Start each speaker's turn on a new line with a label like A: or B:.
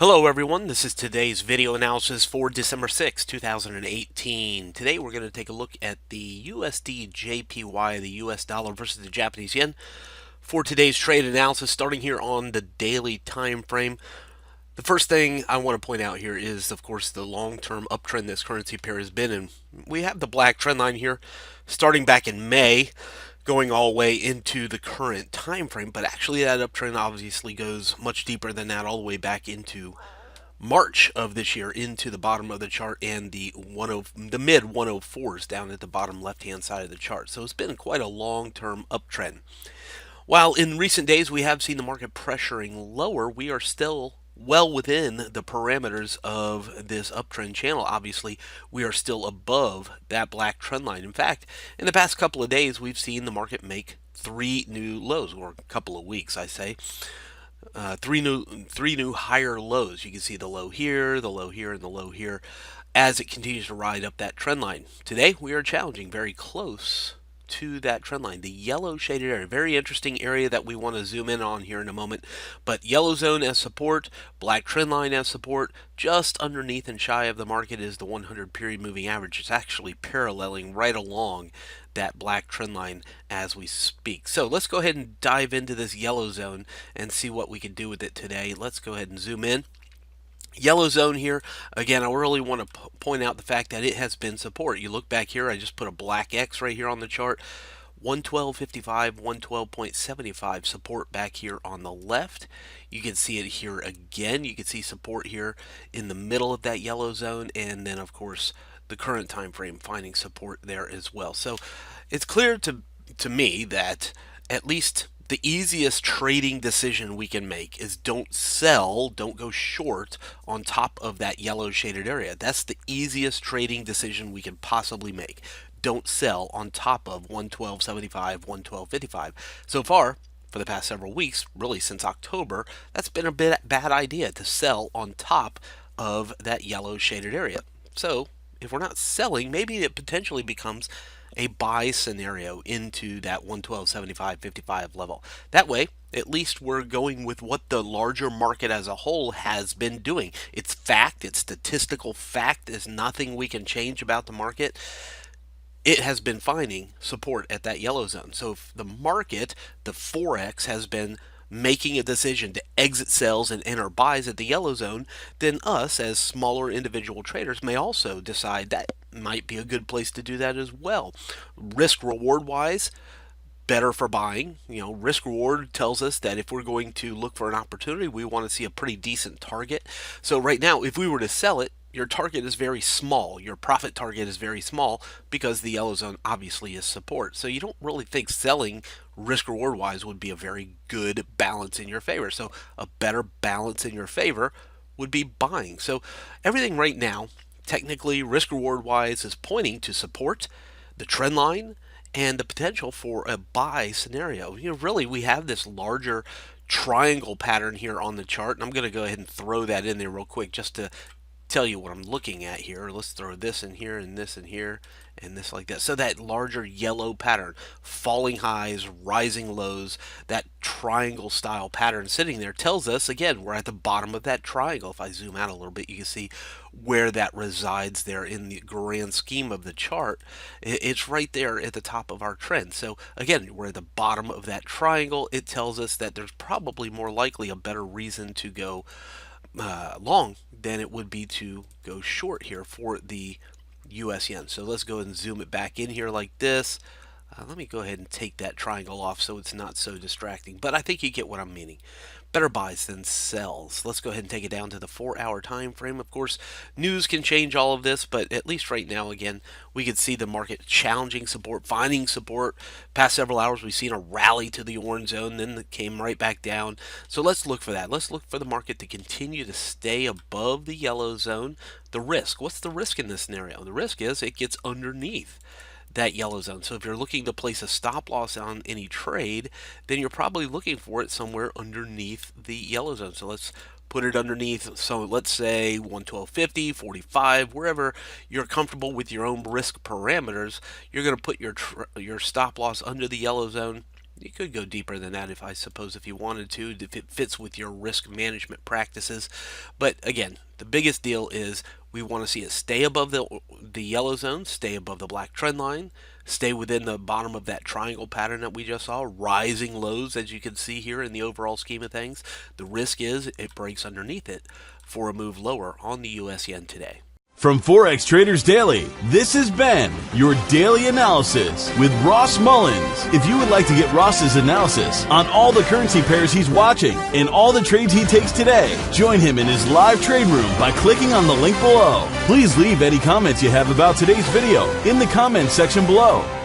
A: Hello everyone, this is today's video analysis for December 6, 2018. Today we're going to take a look at the USDJPY, the US dollar versus the Japanese yen, for today's trade analysis starting here on the daily time frame. The first thing I want to point out here is, of course, the long-term uptrend this currency pair has been in. We have the black trend line here starting back in May, going all the way into the current time frame, but actually that uptrend obviously goes much deeper than that, all the way back into March of this year, into the bottom of the chart and the mid 104s down at the bottom left hand side of the chart. So it's been quite a long-term uptrend. While in recent days we have seen the market pressuring lower, we are still well within the parameters of this uptrend channel. Obviously, we are still above that black trend line. In fact, in the past couple of days, we've seen the market make three new lows, or a couple of weeks, I say. Three new higher lows. You can see the low here, the low here, and the low here as it continues to ride up that trend line. Today, we are challenging very close to that trend line, the yellow shaded area. Very interesting area that we want to zoom in on here in a moment. But yellow zone as support, black trend line as support. Just underneath and shy of the market is the 100 period moving average. It's actually paralleling right along that black trend line as we speak. So let's go ahead and dive into this yellow zone and see what we can do with it today. Let's go ahead and zoom in. Yellow zone here, again, I really want to point out the fact that it has been support. You look back here, I just put a black X right here on the chart. 112.55, 112.75 support back here on the left. You can see it here again. You can see support here in the middle of that yellow zone, and then of course the current time frame finding support there as well. So it's clear to me that at least the easiest trading decision we can make is don't sell, don't go short on top of that yellow shaded area. That's the easiest trading decision we can possibly make. Don't sell on top of 112.75, 112.55. So far, for the past several weeks, really since October, that's been a bad idea to sell on top of that yellow shaded area. So if we're not selling, maybe it potentially becomes a buy scenario into that 112.75.55 level. That way, at least we're going with what the larger market as a whole has been doing. It's fact, it's statistical fact, there's nothing we can change about the market. It has been finding support at that yellow zone. So if the market, the Forex, has been making a decision to exit sells and enter buys at the yellow zone, then us as smaller individual traders may also decide that might be a good place to do that as well. Risk reward wise, better for buying. Risk reward tells us that if we're going to look for an opportunity, we want to see a pretty decent target. So right now, if we were to sell it, your target is very small. Your profit target is very small because the yellow zone obviously is support. So you don't really think selling risk reward wise would be a very good balance in your favor. So a better balance in your favor would be buying. So everything right now, technically risk reward wise, is pointing to support, the trend line, and the potential for a buy scenario. Really, we have this larger triangle pattern here on the chart, and I'm going to go ahead and throw that in there real quick just to tell you what I'm looking at here. Let's throw this in here and this in here and this like that. So that larger yellow pattern, falling highs, rising lows, that triangle style pattern sitting there tells us, again, we're at the bottom of that triangle. If I zoom out a little bit, you can see where that resides there in the grand scheme of the chart. It's right there at the top of our trend. So again, we're at the bottom of that triangle. It tells us that there's probably more likely a better reason to go long than it would be to go short here for the US yen. So let's go ahead and zoom it back in here like this. Let me go ahead and take that triangle off so it's not so distracting, but I think you get what I'm meaning. Better buys than sells. Let's go ahead and take it down to the 4-hour time frame. Of course, news can change all of this, but at least right now, again, we could see the market challenging support, finding support. Past several hours, we've seen a rally to the orange zone, then it came right back down. So let's look for that. Let's look for the market to continue to stay above the yellow zone. The risk, what's the risk in this scenario? The risk is it gets underneath that yellow zone. So if you're looking to place a stop loss on any trade, then you're probably looking for it somewhere underneath the yellow zone. So let's put it underneath. So let's say 112.50, 45, wherever you're comfortable with your own risk parameters, you're going to put your stop loss under the yellow zone. You could go deeper than that if I suppose if you wanted to, if it fits with your risk management practices. But again, the biggest deal is we want to see it stay above the yellow zone, stay above the black trend line, stay within the bottom of that triangle pattern that we just saw, rising lows as you can see here in the overall scheme of things. The risk is it breaks underneath it for a move lower on the US yen today.
B: From Forex Traders Daily, this has been your daily analysis with Ross Mullins. If you would like to get Ross's analysis on all the currency pairs he's watching and all the trades he takes today, join him in his live trade room by clicking on the link below. Please leave any comments you have about today's video in the comments section below.